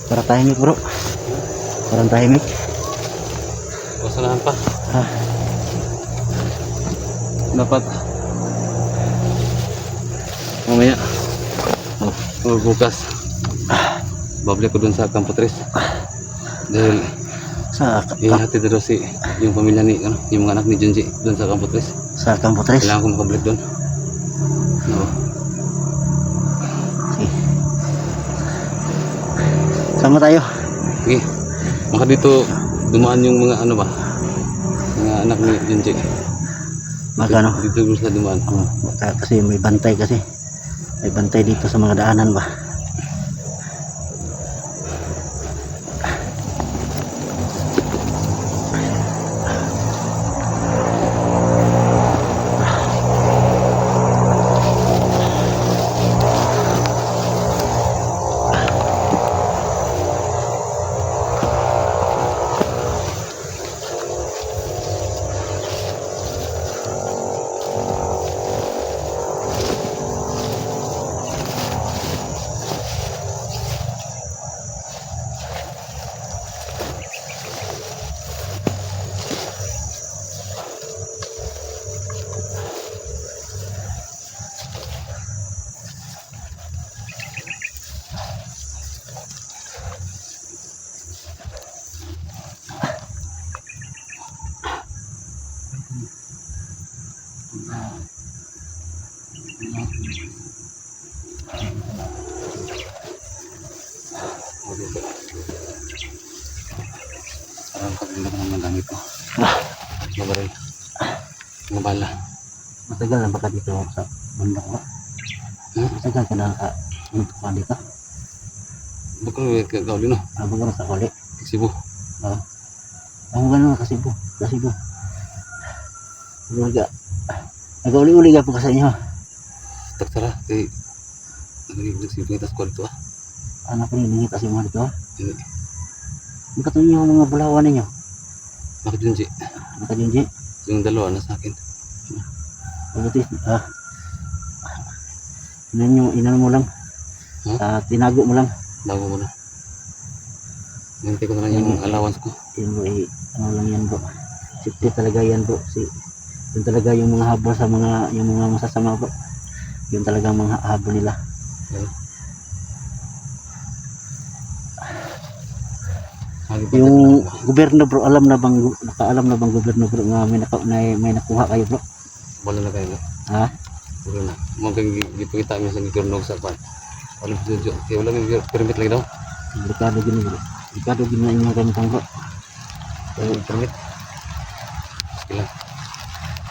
Para tahimik bro. Parang tahimik. Wasanahan pa. Ah, Dapat mamaya o bukas babalik ko dun sa Campo Tres dahil sa ihatid daw si yung pamilya ni yung mga anak ni Junji dun sa Campo Tres. sa Campo Tres. Kailangan ko makabalik dun. No. Okay. Sama tayo. Okay. Maka dito dumaan yung mga ano ba? Mga anak ni Junji. Magano? Dito gusto na dumaan. Kasi may bantay kasi. May bantay dito sa mga daanan ba. Parang paglinda ng langit ko. Mabaril. Mga bala. Matagal na baka dito sa bundok ba? Matagal ka na dito? Bukod kagauli no. Abang ka na sa kuli. Cebu. Oo. Ang gano'n ka Cebu. Sa Cebu. Nag-uli-uli ka po ka sa inyo. Taktara kay nagiging si Pintas ko dito Anak ko nilingi kasi mga dito. Hindi. Ang katunyo yung mga bulawan ninyo. Bakit Junji? Nakadinji. Yung dalawa na sa akin. Pagdating, inan mo lang. Tinago mo lang. Bago mo na. Nantay ko na lang yung allowance ko. Yun bro, ano lang yan bro. Safety talaga yan bro. Yun talaga yung mga habol sa yung mga masasama bro. Yun talaga ang mga habol nila. Okay. Yung gobyerno bro, nakaalam na bang gobyerno bro nga may nakuha kayo bro? Wala na kayo. Ha? Wala na. Magkang gipakita mo sa gigurnog sa kwan. Wala video. Kaya wala yung permit lagi daw. Delikado gini bro. Delikado gini na inyong gamitan bro. Permit. Sige lang.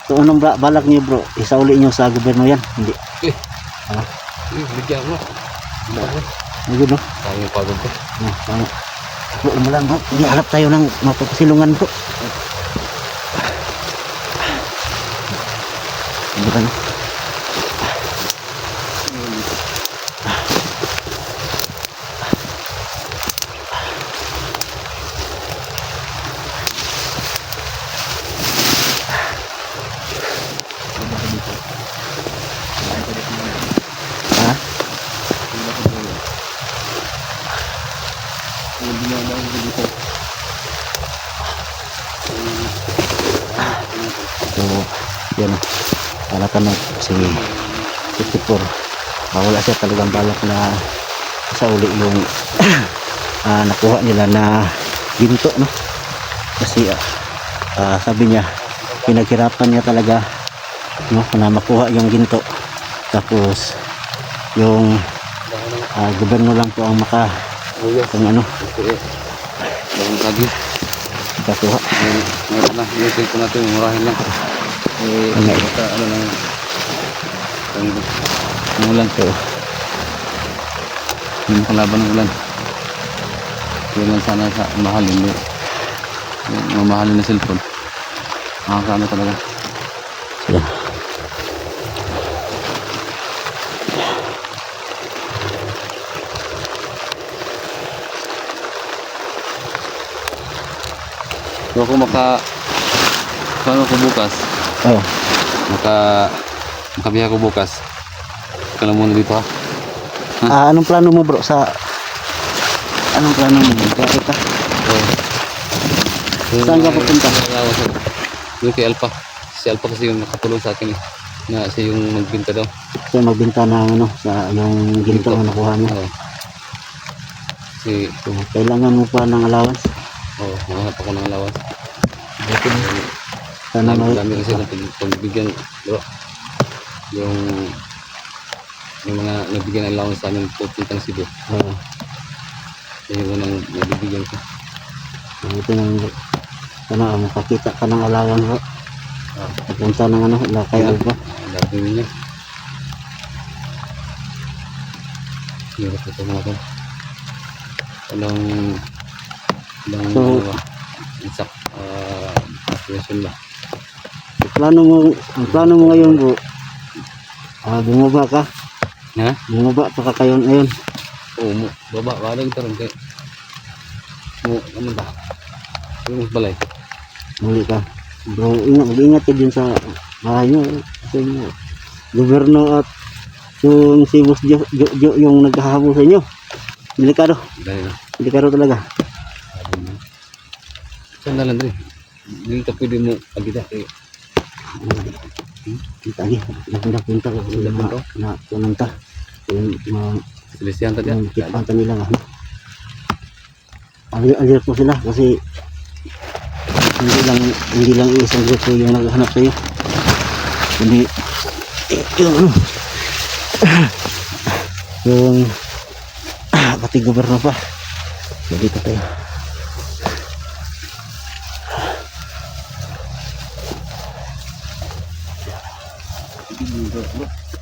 So anong balak niyo bro? Isauli niyo sa gobyerno yan? Hindi. Ha? Bigyan mo. Hindi no? Kaya yung pagod ko. Tama. Bro, umulan bro. Hindi hanap tayo ng mapapasilungan bro. Ano ba na? Ha? So, yan. Alatan na si 54. Wala siya talagang balak na sa uli yung nakuha nila na ginto no. Kasi sabi niya pinaghirapan niya talaga no na makuha yung ginto. Tapos yung gobyerno lang po ang kung ano Bagong lagi. kakuha. Ngayon na. Yung ko natin. Murahin lang. Baka ano lang. Ang ulan to. Hindi makalaban ng ulan. Kaya lang sana sa mahal. Hindi. Mamahalin na cellphone. Nakakaano talaga. Yan. So ako paano ko bukas? Oh. Makabiya ko bukas. Ikaw lang muna dito ha. Anong plano mo bro sa Anong plano mo? Magkari ka? Oo. Saan ka pupunta? Yung kay Alpha. Si Alpha kasi yung nakatulong sa akin eh. Na siya yung magbinta daw. Siya magbenta ng ano, sa yung ginto na nakuha niya. Oo. Si, So, kailangan mo pa ng allowance. oo, makahanap ako ng alawas. Buti na. Sana Dami kasi ng pagbigyan, bro. Yung mga nabigyan ng allowance sa amin pupunta ng Cebu. Oo. Yan yung unang nabibigyan ko. Buti na. Sana makakita ka ng allowance bro. Pupunta ng ano, Lakay Alpha. Ang dami niya. Hirap ito mga to. Walang So, ano ba? Isak, situation ba? Ang plano mo ngayon bro, bumaba ka. Ha? Bumaba pa ka kayo ngayon. Oo, baba, wala kita rin kayo. Ano ba? Yung balay. Muli ka. Bro, mag-ingat ka din sa bahay nyo. Kasi yung gobyerno at yung si Boss Jo yung naghahabol sa inyo. Delikado. Dahil na. Delikado talaga. Saan na lang rin? Hindi ka pwede mo agita. Kita lagi. Napunta ka. Na punanta. Yung Silisihan ka dyan. kipanta nila nga. Alert po sila kasi hindi lang isang grupo yung naghahanap sa iyo. Hindi yung ano yung pati gobyerno pa. So dito tayo.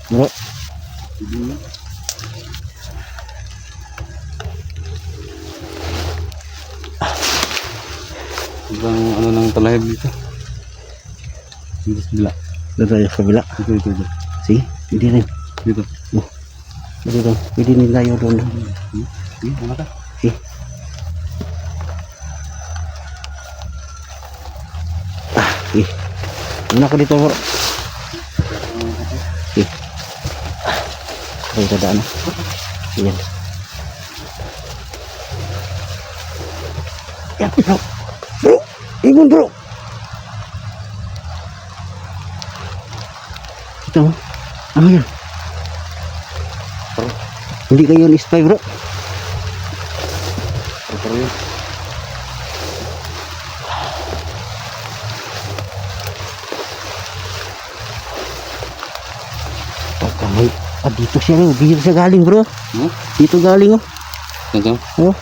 Bro, Ibang ano nang talahib dito. Hindi sa bila. dito tayo sa kabila. Dito. Sige, hindi rin. Dito. Dito, pwede nila yun doon. Sige, ano ka? Sige. Sige. Una ko dito bro. Sige. Ay, dadaan na. Yan. Yan, bro. Bro, ingon bro. Ito, ano yan? Hindi kayo ni-spy bro. Pero yun. Pagkamay. Dito siya bro. Dito siya galing bro. Hmm? Dito galing oh. Ito. Oh,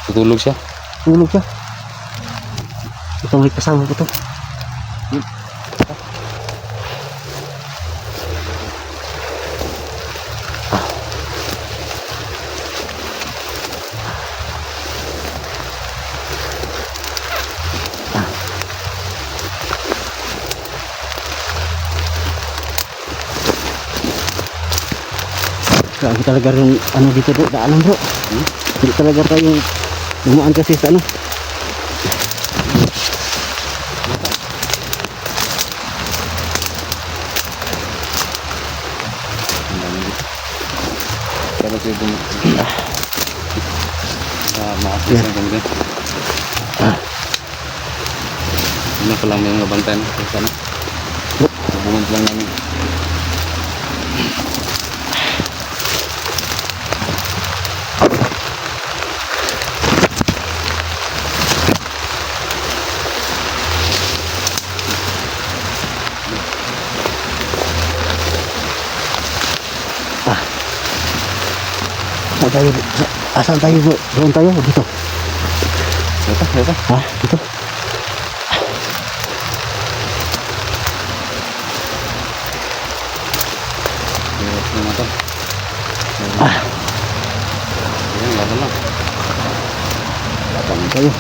Tutulog siya. tulog siya. Ito may kasama ko to. Grabe talaga yung ano dito bro, daanan bro. Hindi talaga tayo dumaan kasi sa ano. Pero kayo dun. Makakita ng ganyan. Ano pa lang may mga bantayan. Sana. Hubungan lang namin. Saan tayo? Saan tayo bro? Doon tayo? Dito? Ito. Ha? Dito? Hirap naman ito. Ayan, laban lang. Saan tayo?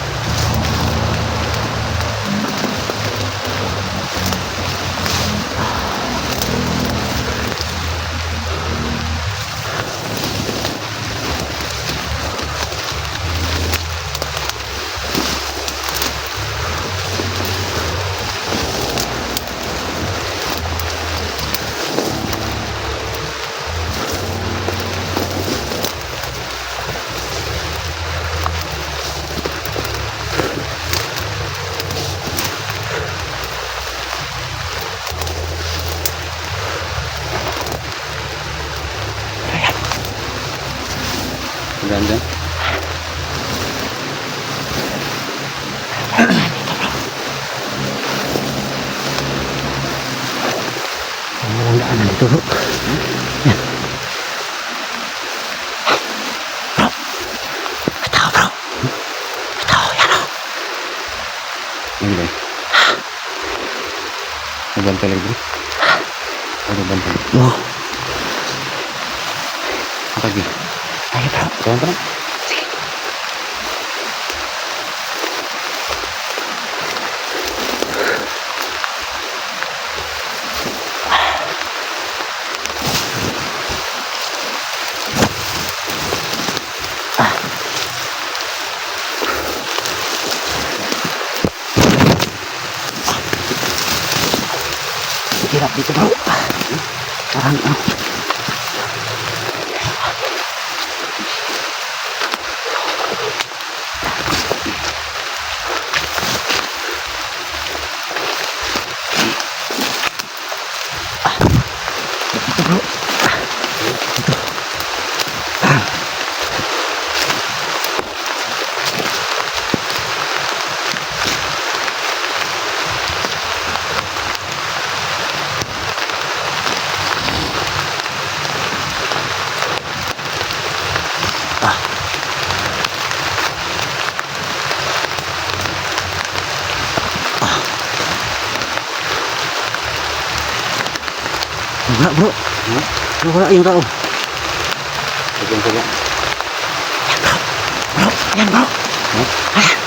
Ganda. Walang daanan dito bro. Yan. Bro. May tao bro. May tao yan o. Ano ba? Nabantay lagi bro. Ano bantay? Oh. Lagi. Ayo bro. Tuhan bro. Sige. Hirap dito bro. Parang dito bro. Dito. Wala bro. Wala yung tao. Ayan saja. Bro, ayan bro. Ayan.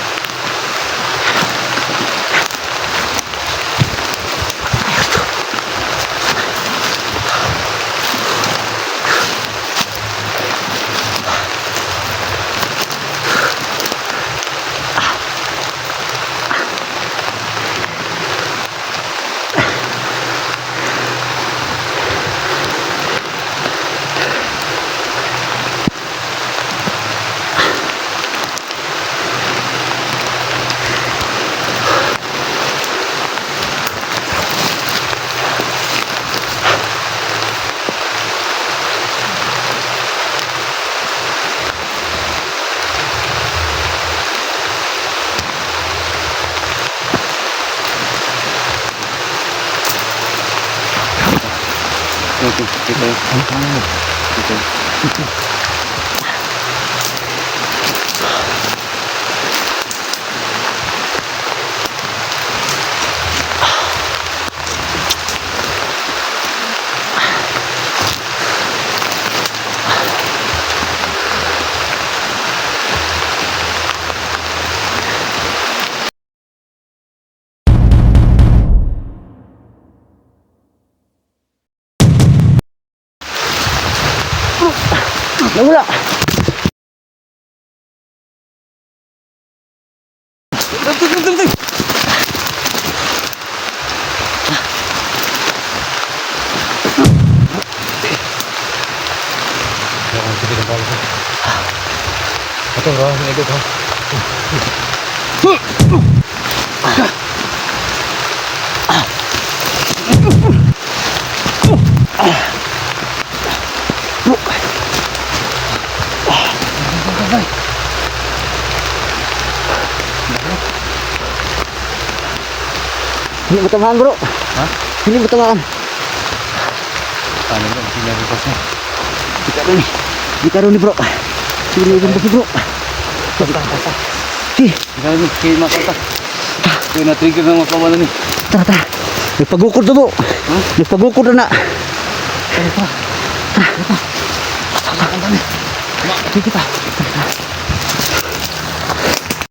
Oke, kita. Kita. Nawala. Ito bro, ini bro. Hindi mo tamaan bro. Hah? Hindi mo tamaan. Ano bro, sini ada pasnya. Di karo ni bro. Sini yung basi bro. Si, Kita ni kayak mata. Kaya na-trigger ng mapawala ni. tara tara. May pagukod na bro. May pagukod na na. Sige kita.